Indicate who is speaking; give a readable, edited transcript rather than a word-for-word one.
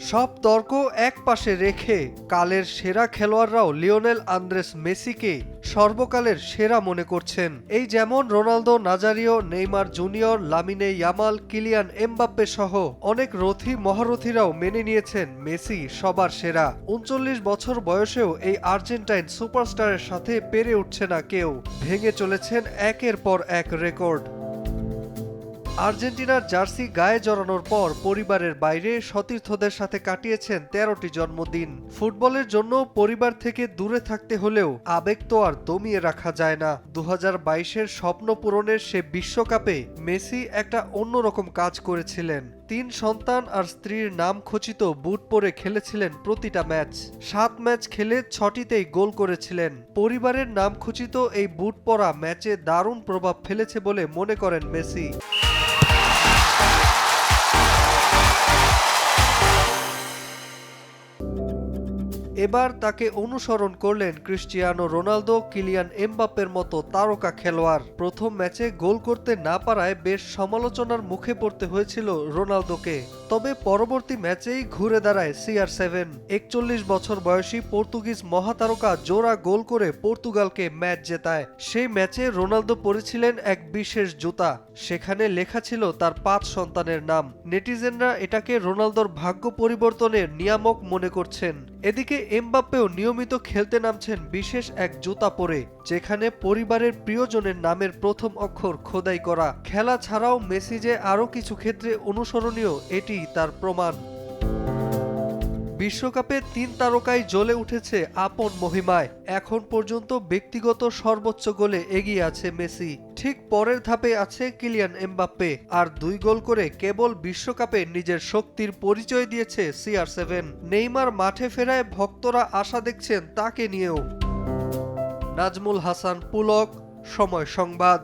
Speaker 1: সব তর্ক একপাশে রেখে কালের সেরা খেলোয়াড়রাও লিওনেল আন্দ্রেস মেসিকে সর্বকালের সেরা মনে করছেন। এই যেমন Ronaldo Nazario, Neymar junior, Lamine Yamal, Kylian Mbappe সহ অনেক মহারথীরাও মেনে নিয়েছেন মেসি সবার সেরা। ৩৯ বছর বয়সেও এই আর্জেন্টাইন সুপারস্টারের সাথে পেরে উঠছে না কেউ। ভেঙে চলেছেন একের পর এক রেকর্ড। আর্জেন্টিনার জার্সি গায়ে জড়ানোর পর পরিবারের বাইরে সতীর্থদের সাথে কাটিয়েছেন ১৩টি জন্মদিন। ফুটবলের জন্য পরিবার থেকে দূরে থাকতে হলেও আবেগ তো আর দমিয়ে রাখা যায় না। ২০২২-এর স্বপ্ন পূরণের সে বিশ্বকাপে মেসি একটা অন্যরকম কাজ করেছিলেন। ৩ সন্তান আর স্ত্রীর নাম খচিত বুট পরে খেলেছিলেন প্রতিটা ম্যাচ। ৭ ম্যাচ খেলে ৬টিতেই গোল করেছিলেন। পরিবারের নাম খচিত এই বুট পরা ম্যাচে দারুণ প্রভাব ফেলেছে বলে মনে করেন মেসি। এবার তাকে অনুসরণ করলেন ক্রিস্টিয়ানো রোনালদো, কিলিয়ান এমবাপ্পের মতো তারকা খেলোয়াড়। প্রথম ম্যাচে গোল করতে না পারায় বেশ সমালোচনার মুখে পড়তে হয়েছিল রোনালদোকে। তবে পরবর্তী ম্যাচেই ঘুরে দাঁড়ায় CR7। ৪১ বছর বয়সী পর্তুগিজ মহাতারকা জোড়া গোল করে পর্তুগালকে ম্যাচ জেতায়। সেই ম্যাচে রোনালদো পরেছিলেন এক বিশেষ জুতা, সেখানে লেখা ছিল তার ৫ সন্তানের নাম। নেটিজেনরা এটাকে রোনালদোর ভাগ্য পরিবর্তনের নিয়ামক মনে করছেন। এদিকে এমবাপ্পেও নিয়মিত খেলতে নামছেন বিশেষ এক জুতা পরে, যেখানে পরিবারের প্রিয়জনের নামের প্রথম অক্ষর খোদাই করা। খেলা ছাড়াও মেসি যে আরও কিছু ক্ষেত্রে অনুসরণীয়, এটি তার প্রমাণ। বিশ্বকাপে ৩ তারকাই জ্বলে উঠেছে আপন মহিমায়। এখন পর্যন্ত ব্যক্তিগত সর্বোচ্চ গোলে এগিয়ে আছে মেসি। ঠিক পরের ধাপে আছে কিলিয়ান এমবাপ্পে। আর ২ গোল করে কেবল বিশ্বকাপে নিজের শক্তির পরিচয় দিয়েছে CR7। নেইমার মাঠে ফেরায় ভক্তরা আশা দেখছেন তাকে নিয়েও। নাজমুল হাসান পুলক, সময় সংবাদ।